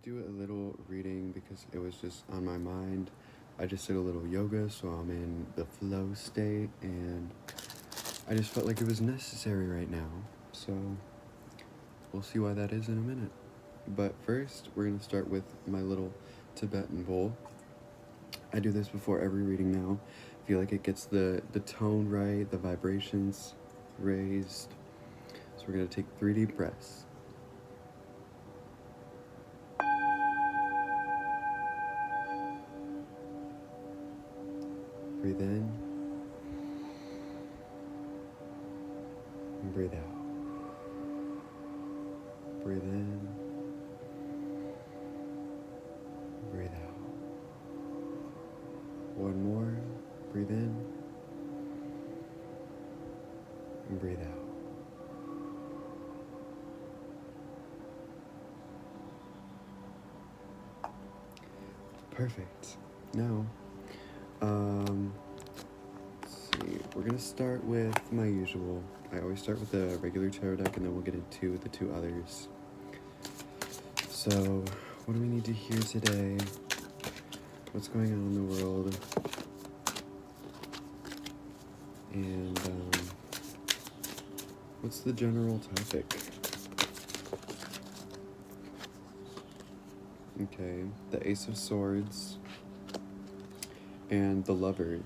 do a little reading because it was just on my mind. I just did a little yoga, so I'm in the flow state, and I just felt like it was necessary right now. So we'll see why that is in a minute. But first, we're going to start with my little Tibetan bowl. I do this before every reading now. I feel like it gets the tone right, the vibrations raised. So we're going to take 3 deep breaths. Breathe in and breathe out. Breathe in, breathe out. One more. Breathe in and breathe out. Perfect. Now, let's see. We're gonna start with my usual. I always start with the regular tarot deck, and then we'll get into the 2 others. So, what do we need to hear today? What's going on in the world? And what's the general topic? Okay, the Ace of Swords and the Lovers.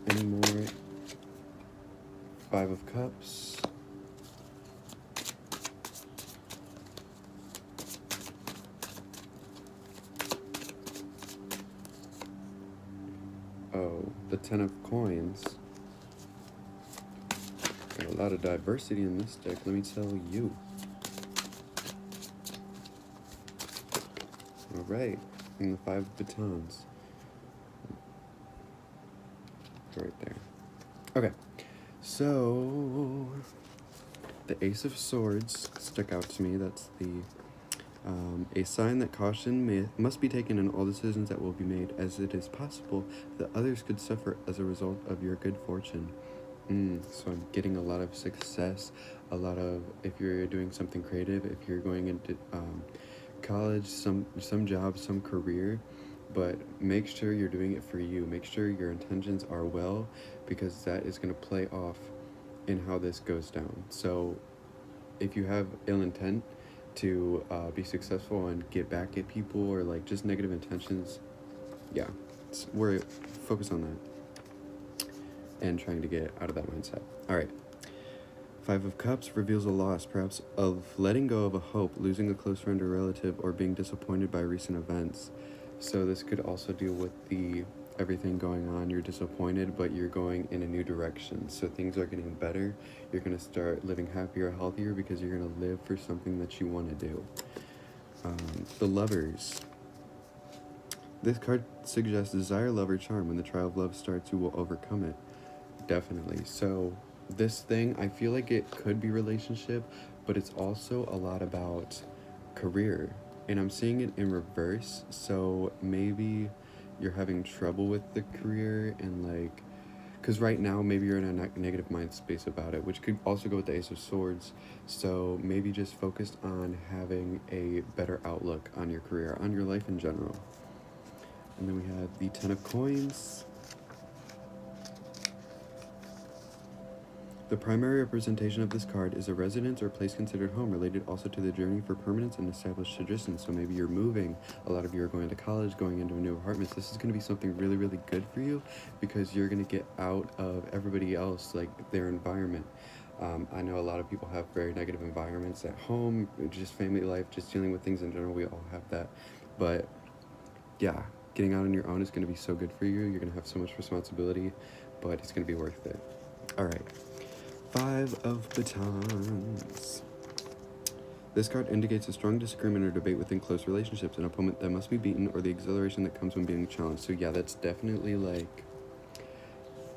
Any more? 5 of Cups. Oh, the 10 of Coins. Got a lot of diversity in this deck, let me tell you. Alright, and the 5 of Batons. Right there. Okay, so the Ace of Swords stuck out to me. That's a sign that caution must be taken in all decisions that will be made, as it is possible that others could suffer as a result of your good fortune. So I'm getting a lot of success, a lot of, if you're doing something creative, if you're going into college, some job, some career, but make sure you're doing it for you. Make sure your intentions are well, because that is going to play off in how this goes down. So if you have ill intent to be successful and get back at people, or like just negative intentions, yeah, we're focus on that and trying to get out of that mindset. All right. 5 of Cups reveals a loss, perhaps of letting go of a hope, losing a close friend or relative, or being disappointed by recent events. So this could also deal with the everything going on. You're disappointed, but you're going in a new direction. So things are getting better. You're going to start living happier, healthier, because you're going to live for something that you want to do. The Lovers. This card suggests desire, love, or charm. When the trial of love starts, you will overcome it. Definitely. So this thing, I feel like it could be relationship, but it's also a lot about career. And I'm seeing it in reverse. So maybe you're having trouble with the career, and like, because right now maybe you're in a negative mind space about it, which could also go with the Ace of Swords. So maybe just focused on having a better outlook on your career, on your life in general. And then we have the 10 of Coins. The primary representation of this card is a residence or place considered home, related also to the journey for permanence and established traditions. So maybe you're moving, a lot of you are going to college, going into a new apartment. This is going to be something really, really good for you, because you're going to get out of everybody else, like their environment. I know a lot of people have very negative environments at home, just family life, just dealing with things in general. We all have that. But yeah, getting out on your own is going to be so good for you. You're going to have so much responsibility, but it's going to be worth it. All right. 5 of Batons. This card indicates a strong disagreement or debate within close relationships, an opponent that must be beaten, or the exhilaration that comes when being challenged. So yeah, that's definitely like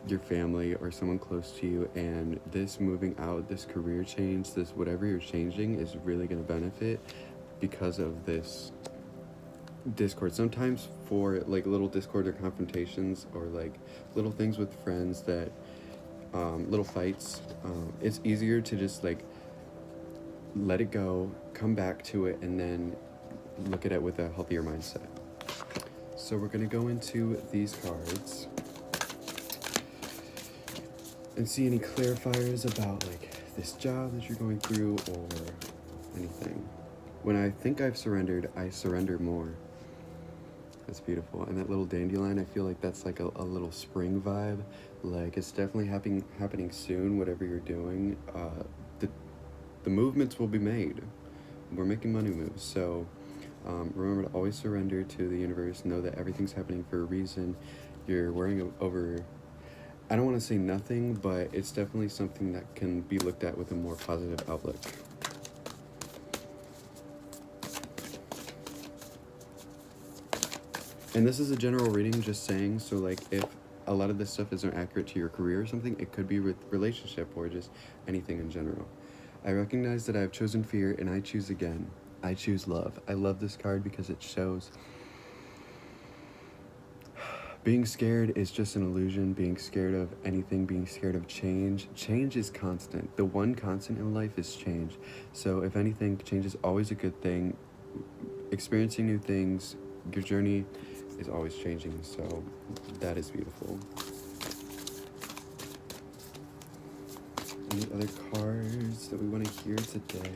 your family or someone close to you, and this moving out, this career change, this whatever you're changing is really going to benefit because of this discord. Sometimes for like little discord or confrontations, or like little things with friends that little fights, it's easier to just like let it go, come back to it, and then look at it with a healthier mindset. So we're going to go into these cards and see any clarifiers about like this job that you're going through or anything. When I think I've surrendered, I surrender more. That's beautiful. And that little dandelion, I feel like that's like a little spring vibe. Like it's definitely happening soon, whatever you're doing. The movements will be made. We're making money moves. So remember to always surrender to the universe. Know that everything's happening for a reason. You're worrying over, I don't want to say nothing, but it's definitely something that can be looked at with a more positive outlook. And this is a general reading, just saying, so like if a lot of this stuff isn't accurate to your career or something, it could be with relationship or just anything in general. I recognize that I have chosen fear and I choose again. I choose love. I love this card because it shows being scared is just an illusion. Being scared of anything, being scared of change. Change is constant. The one constant in life is change. So if anything, change is always a good thing. Experiencing new things, your journey is always changing, so that is beautiful. Any other cards that we want to hear today?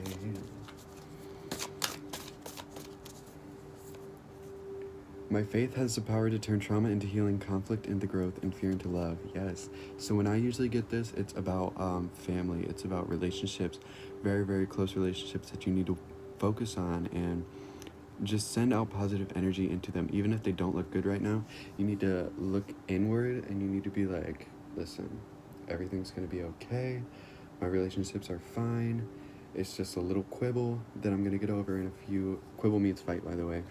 My faith has the power to turn trauma into healing, conflict into growth, and fear into love. Yes. So when I usually get this, it's about family. It's about relationships, very, very close relationships that you need to focus on and just send out positive energy into them. Even if they don't look good right now, you need to look inward and you need to be like, listen, everything's going to be okay. My relationships are fine. It's just a little quibble that I'm going to get over in a few. Quibble means fight, by the way.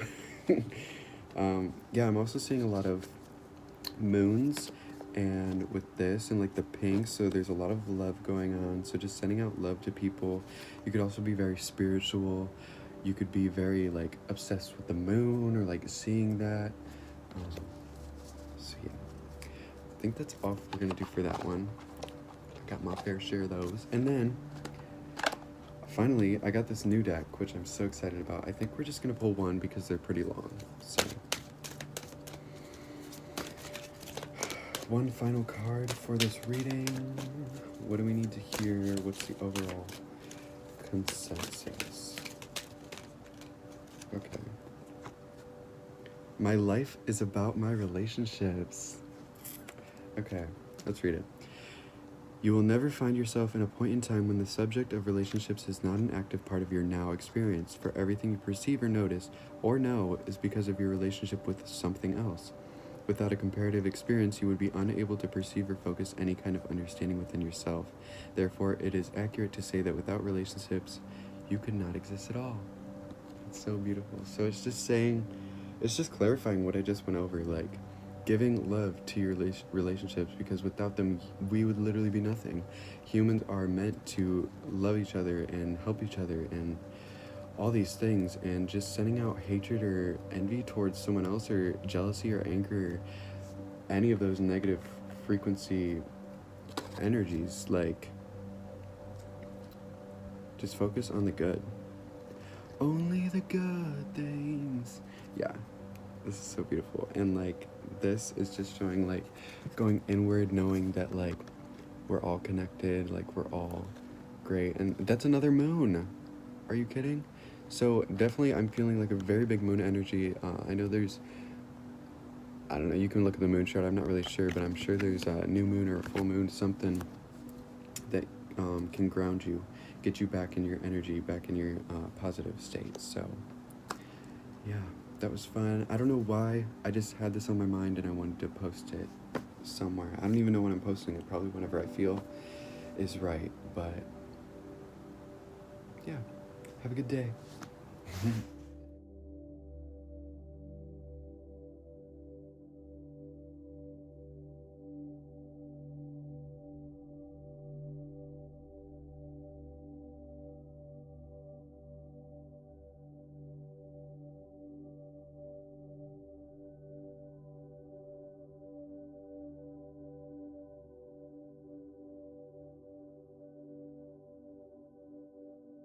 Yeah, I'm also seeing a lot of moons and with this and like the pink, so there's a lot of love going on. So just sending out love to people. You could also be very spiritual. You could be very like obsessed with the moon or like seeing that. So yeah, I think that's all we're gonna do for that one. I got my fair share of those. And then finally, I got this new deck, which I'm so excited about. I think we're just gonna pull one because they're pretty long. So one final card for this reading. What do we need to hear? What's the overall consensus? Okay. My life is about my relationships. Okay, let's read it. You will never find yourself in a point in time when the subject of relationships is not an active part of your now experience, for everything you perceive or notice or know is because of your relationship with something else. Without a comparative experience, you would be unable to perceive or focus any kind of understanding within yourself. Therefore, it is accurate to say that without relationships, you could not exist at all. It's so beautiful. So it's just saying, it's just clarifying what I just went over, like giving love to your relationships, because without them, we would literally be nothing. Humans are meant to love each other and help each other and all these things, and just sending out hatred or envy towards someone else or jealousy or anger or any of those negative frequency energies, like just focus on the good. Only the good things. Yeah, this is so beautiful. And like this is just showing like going inward, knowing that like we're all connected, like we're all great. And that's another moon. Are you kidding? So definitely I'm feeling like a very big moon energy. I know there's, I don't know, you can look at the moon chart, I'm not really sure, but I'm sure there's a new moon or a full moon, something that can ground you, get you back in your energy, back in your positive state. So yeah, that was fun. I don't know why, I just had this on my mind and I wanted to post it somewhere. I don't even know when I'm posting it, probably whenever I feel is right, but yeah, have a good day.